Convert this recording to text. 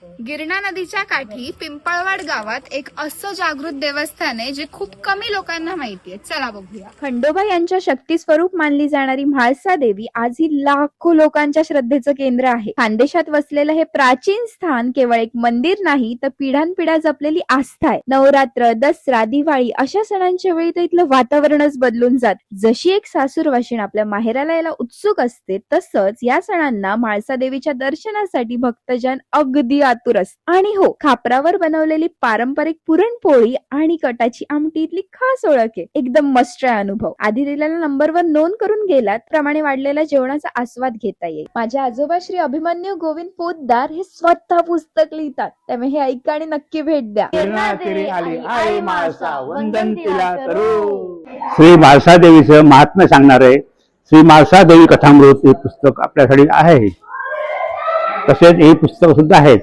गिरणा नदीच्या काठी पिंपळवाड गावात एक असं जागृत देवस्थान आहे जे खूप कमी लोकांना माहितीये. चला बघूया. खंडोबा यांच्या शक्ती स्वरूप मानली जाणारी म्हाळसा देवी आज ही लाखो लोकांच्या श्रद्धेचं केंद्र आहे. खानदेशात वसलेलं हे प्राचीन स्थान केवळ एक मंदिर नाही तर पिढ्यानपिढ्या जपलेली आस्था आहे. नवरात्र, दसरा, दिवाळी अशा सणांच्या वेळी तर इथलं वातावरणच बदलून जात. जशी एक सासूरवाशीण आपल्या माहेराला यायला उत्सुक असते तसंच या सणांना म्हाळसा देवीच्या दर्शनासाठी भक्तजन अगदी आतुर असतात. आणि हो, खापरावर बनवलेली पारंपरिक पुरणपोळी आणि कटाची आमटी इथली खास ओळख आहे. एकदम मस्त आहे अनुभव. आधी दिलेल्या नंबरवर नोंद करून गेलात प्रमाणे वाढलेल्या जेवणाचा आस्वाद घेता येईल. माझे आजोबा श्री अभिमन्यू गोविंद पोतदार हे स्वतः पुस्तक लिहितात, त्यामुळे हे ऐका आणि नक्की भेट द्या. श्री म्हाळसा देवीचं महात्म्य सांगणारे श्री म्हाळसा देवी कथामृत हे पुस्तक आपल्यासाठी आहे. तसेच हे पुस्तक सुद्धा आहेत.